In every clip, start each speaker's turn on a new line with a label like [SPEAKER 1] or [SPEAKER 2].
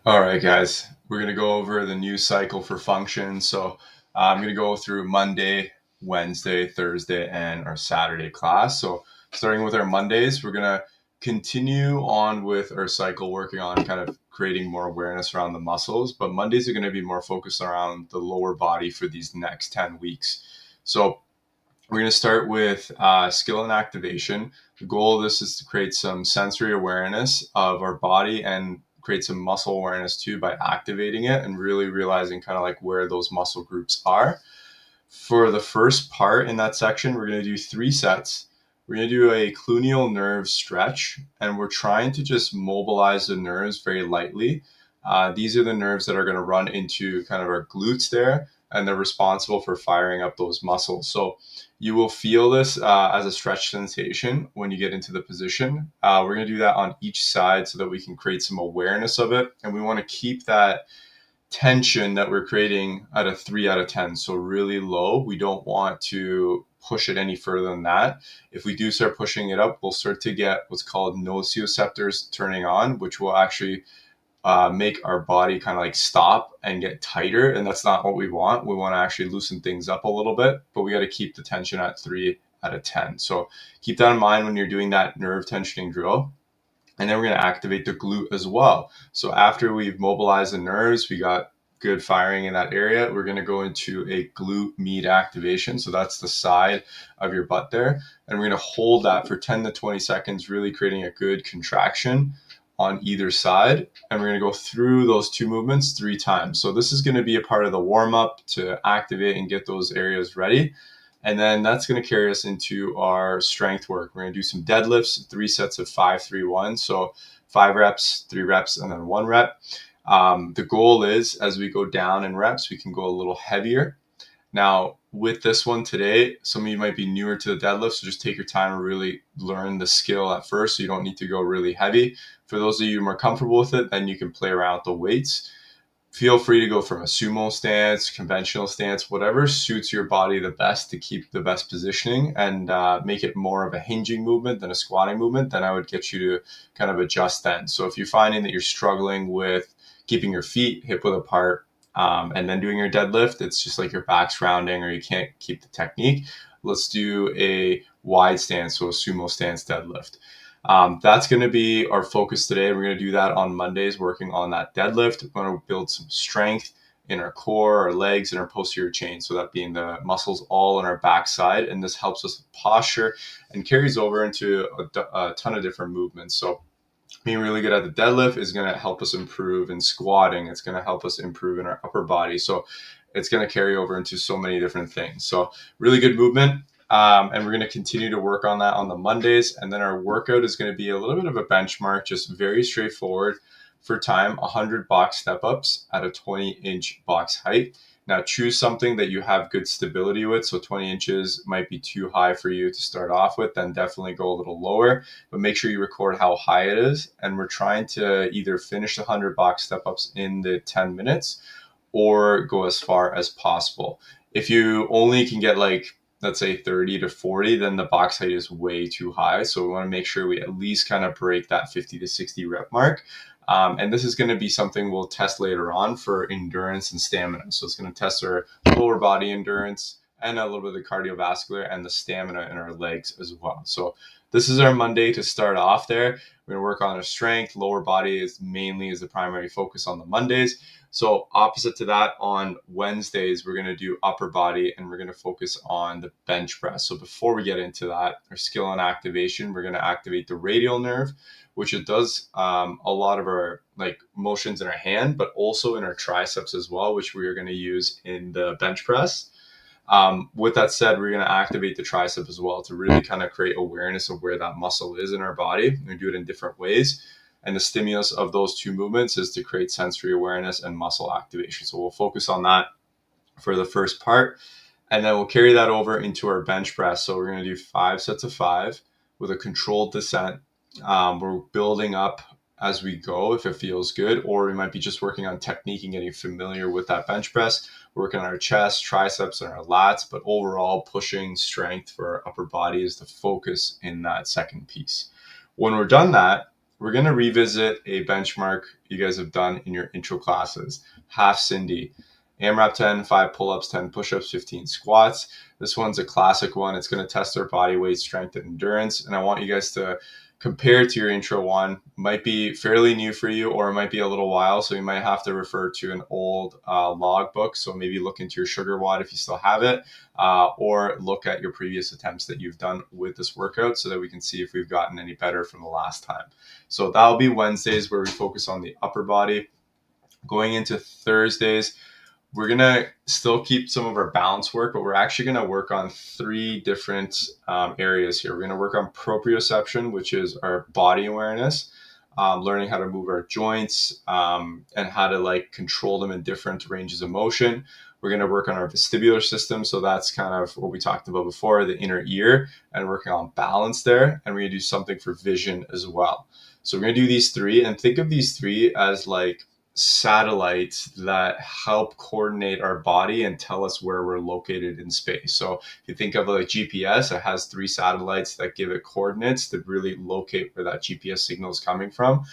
[SPEAKER 1] All right, guys, we're going to go over the new cycle for function. I'm going to go through Monday, Wednesday, Thursday, and our Saturday class. So starting with our Mondays, we're going to continue on with our cycle, working on kind of creating more awareness around the muscles. But Mondays are going to be more focused around the lower body for these next 10 weeks. So we're going to start with skill and activation. The goal of this is to create some sensory awareness of our body and create some muscle awareness too by activating it and really realizing kind of like where those muscle groups are. For the first part in that section, we're going to do 3 sets. We're going to do a cluneal nerve stretch, and we're trying to just mobilize the nerves very lightly. These are the nerves that are going to run into kind of our glutes there, and they're responsible for firing up those muscles. So you will feel this as a stretch sensation when you get into the position. We're going to do that on each side so that we can create some awareness of it, and we want to keep that tension that we're creating at a 3 out of 10. So really low. We don't want to push it any further than that. If we do start pushing it up, we'll start to get what's called nociceptors turning on, which will actually make our body kind of like stop and get tighter. And that's not what we want. We want to actually loosen things up a little bit, but we got to keep the tension at 3 out of 10. So keep that in mind when you're doing that nerve tensioning drill. And then we're going to activate the glute as well. So after we've mobilized the nerves, we got good firing in that area, we're going to go into a glute med activation. So that's the side of your butt there. And we're going to hold that for 10 to 20 seconds, really creating a good contraction on either side. And we're going to go through those 2 movements 3 times. So this is going to be a part of the warm up to activate and get those areas ready. And then that's going to carry us into our strength work. We're going to do some deadlifts, 3 sets of 5-3-1. So 5 reps, 3 reps, and then 1 rep. The goal is as we go down in reps, we can go a little heavier. Now, with this one today, some of you might be newer to the deadlift, so just take your time and really learn the skill at first. So you don't need to go really heavy. For those of you more comfortable with it, then you can play around with the weights. Feel free to go from a sumo stance, conventional stance, whatever suits your body the best to keep the best positioning and make it more of a hinging movement than a squatting movement. Then I would get you to kind of adjust then. So if you're finding that you're struggling with keeping your feet hip width apart and then doing your deadlift, it's just like your back's rounding or you can't keep the technique. Let's do a wide stance, so a sumo stance deadlift. That's going to be our focus today. We're going to do that on Mondays, working on that deadlift. We're going to build some strength in our core, our legs, and our posterior chain. So that being the muscles all on our backside. And this helps us with posture and carries over into a ton of different movements. So being really good at the deadlift is going to help us improve in squatting. It's going to help us improve in our upper body. So it's going to carry over into so many different things. So really good movement. And we're going to continue to work on that on the Mondays. And then our workout is going to be a little bit of a benchmark, just very straightforward for time, 100 box step ups at a 20-inch box height. Now choose something that you have good stability with. So 20 inches might be too high for you to start off with, then definitely go a little lower, but make sure you record how high it is. And we're trying to either finish the 100 box step ups in the 10 minutes or go as far as possible. If you only can get like, let's say 30 to 40, then the box height is way too high. So we want to make sure we at least kind of break that 50 to 60 rep mark. And this is going to be something we'll test later on for endurance and stamina. So it's going to test our lower body endurance and a little bit of the cardiovascular and the stamina in our legs as well. So this is our Monday to start off there. We're going to work on our strength. Lower body is the primary focus on the Mondays. So opposite to that, on Wednesdays, we're going to do upper body and we're going to focus on the bench press. So before we get into that, our skill and activation, we're going to activate the radial nerve, which it does a lot of our like motions in our hand, but also in our triceps as well, which we are going to use in the bench press. With that said, we're going to activate the tricep as well to really kind of create awareness of where that muscle is in our body. We do it in different ways. And the stimulus of those 2 movements is to create sensory awareness and muscle activation. So we'll focus on that for the first part. And then we'll carry that over into our bench press. So we're going to do 5 sets of 5 with a controlled descent. We're building up as we go if it feels good, or we might be just working on technique and getting familiar with that bench press, working on our chest, triceps, and our lats, but overall pushing strength for our upper body is the focus in that second piece. When we're done that, we're going to revisit a benchmark you guys have done in your intro classes. Half Cindy. AMRAP 10, 5 pull-ups, 10 push-ups, 15 squats. This one's a classic one. It's going to test our body weight, strength, and endurance. And I want you guys to compare it to your intro one. Might be fairly new for you, or it might be a little while. So you might have to refer to an old log book. So maybe look into your sugar WOD if you still have it, or look at your previous attempts that you've done with this workout so that we can see if we've gotten any better from the last time. So that'll be Wednesdays, where we focus on the upper body. Going into Thursdays, we're going to still keep some of our balance work, but we're actually going to work on 3 different areas here. We're going to work on proprioception, which is our body awareness, learning how to move our joints, and how to control them in different ranges of motion. We're going to work on our vestibular system. So that's kind of what we talked about before, the inner ear, and working on balance there. And we're going to do something for vision as well. So we're going to do these 3, and think of these 3 as satellites that help coordinate our body and tell us where we're located in space. So if you think of GPS, it has 3 satellites that give it coordinates to really locate where that GPS signal is coming from.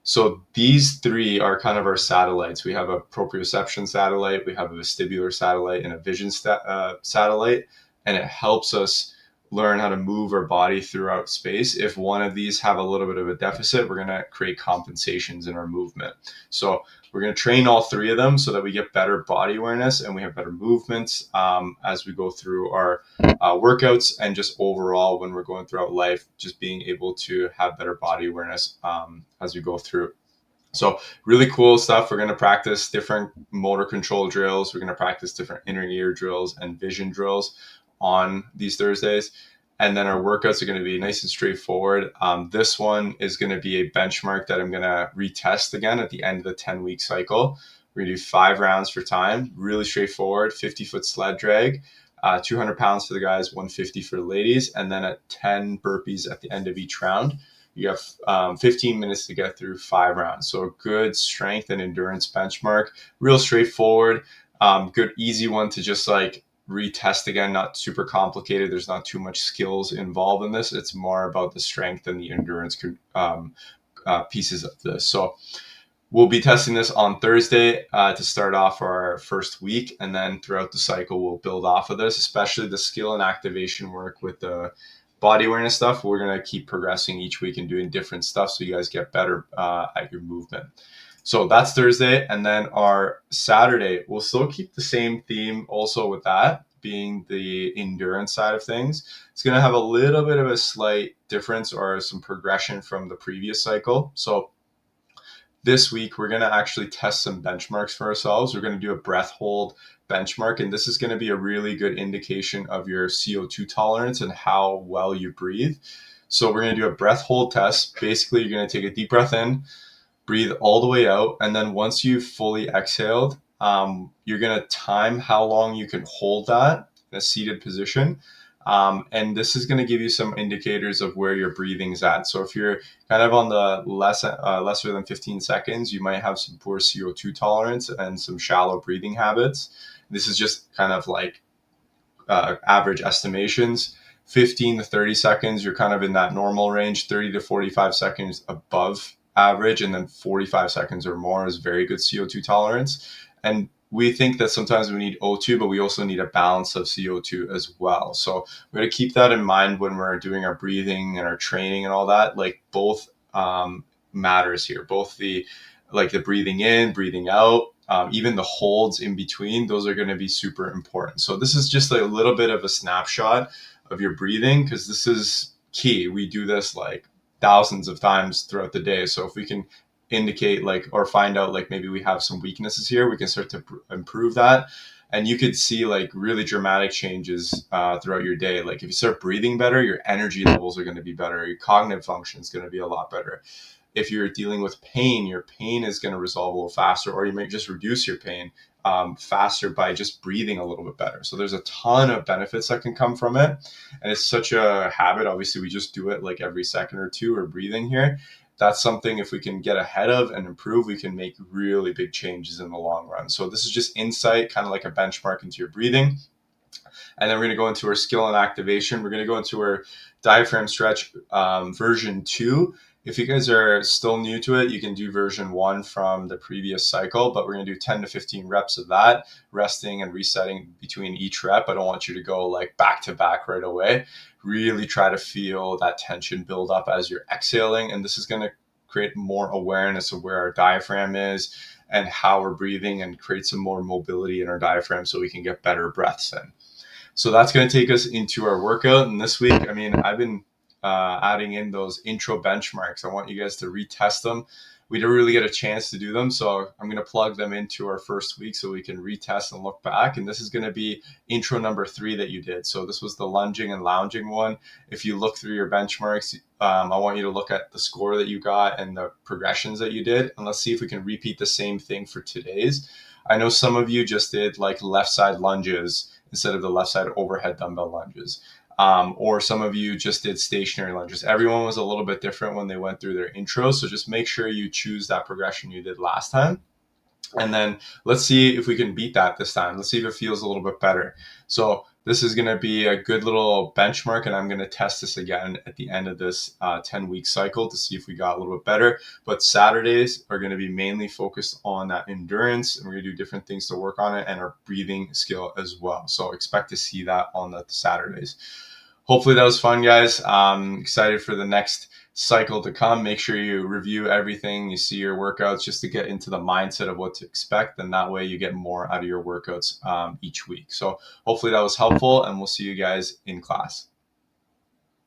[SPEAKER 1] So these 3 are kind of our satellites. We have a proprioception satellite, we have a vestibular satellite, and a vision satellite, and it helps us learn how to move our body throughout space. If one of these have a little bit of a deficit, we're going to create compensations in our movement. So we're going to train all 3 of them so that we get better body awareness and we have better movements as we go through our workouts, and just overall when we're going throughout life, just being able to have better body awareness as we go through. So really cool stuff. We're going to practice different motor control drills. We're going to practice different inner ear drills and vision drills on these Thursdays. And then our workouts are going to be nice and straightforward. This one is going to be a benchmark that I'm going to retest again at the end of the 10-week cycle. We're going to do 5 rounds for time, really straightforward, 50-foot sled drag, 200 pounds for the guys, 150 for the ladies, and then at 10 burpees at the end of each round. You have 15 minutes to get through 5 rounds. So a good strength and endurance benchmark, real straightforward, good, easy one to just retest again, not super complicated. There's not too much skills involved in this. It's more about the strength and the endurance pieces of this. So we'll be testing this on Thursday to start off our first week. And then throughout the cycle, we'll build off of this, especially the skill and activation work with the body awareness stuff. We're going to keep progressing each week and doing different stuff so you guys get better at your movement. So that's Thursday. And then our Saturday, we'll still keep the same theme also with that being the endurance side of things. It's going to have a little bit of a slight difference or some progression from the previous cycle. So this week, we're going to actually test some benchmarks for ourselves. We're going to do a breath hold benchmark, and this is going to be a really good indication of your CO2 tolerance and how well you breathe. So we're going to do a breath hold test. Basically, you're going to take a deep breath in, breathe all the way out, and then once you've fully exhaled, you're going to time how long you can hold that in a seated position. And this is going to give you some indicators of where your breathing's at. So if you're kind of on the lesser than 15 seconds, you might have some poor CO2 tolerance and some shallow breathing habits. This is just kind of average estimations. 15 to 30 seconds, you're kind of in that normal range. 30 to 45 seconds above average, and then 45 seconds or more is very good CO2 tolerance. And we think that sometimes we need O2, but we also need a balance of CO2 as well. So we're going to keep that in mind when we're doing our breathing and our training and all that. Both matters here, both the breathing in, breathing out, even the holds in between, those are going to be super important. So this is just a little bit of a snapshot of your breathing, because this is key. We do this thousands of times throughout the day. So if we can indicate or find out maybe we have some weaknesses here, we can start to improve that. And you could see really dramatic changes throughout your day. If you start breathing better, your energy levels are going to be better. Your cognitive function is going to be a lot better. If you're dealing with pain, your pain is going to resolve a little faster, or you might just reduce your pain faster by just breathing a little bit better. So there's a ton of benefits that can come from it. And it's such a habit. Obviously, we just do it every second or two, we're breathing here. That's something, if we can get ahead of and improve, we can make really big changes in the long run. So this is just insight, kind of like a benchmark into your breathing. And then we're going to go into our skill and activation. We're going to go into our diaphragm stretch version 2. If you guys are still new to it, you can do version 1 from the previous cycle, but we're going to do 10 to 15 reps of that, resting and resetting between each rep. I don't want you to go like back to back right away. Really try to feel that tension build up as you're exhaling, and this is going to create more awareness of where our diaphragm is and how we're breathing, and create some more mobility in our diaphragm so we can get better breaths in. So that's going to take us into our workout. And this week, I mean, I've been adding in those intro benchmarks. I want you guys to retest them. We didn't really get a chance to do them, so I'm going to plug them into our first week so we can retest and look back. And this is going to be intro number 3 that you did. So this was the lunging and lounging one. If you look through your benchmarks, I want you to look at the score that you got and the progressions that you did, and let's see if we can repeat the same thing for today's. I know some of you just did like left side lunges instead of the left side overhead dumbbell lunges. Or some of you just did stationary lunges. Everyone was a little bit different when they went through their intro. So just make sure you choose that progression you did last time. And then let's see if we can beat that this time. Let's see if it feels a little bit better. So this is going to be a good little benchmark, and I'm going to test this again at the end of this 10-week cycle to see if we got a little bit better. But Saturdays are going to be mainly focused on that endurance, and we're going to do different things to work on it, and our breathing skill as well. So expect to see that on the Saturdays. Hopefully that was fun, guys. Excited for the next cycle to come. Make sure you review everything, you see your workouts, just to get into the mindset of what to expect, and that way you get more out of your workouts each week. So hopefully that was helpful, and we'll see you guys in class.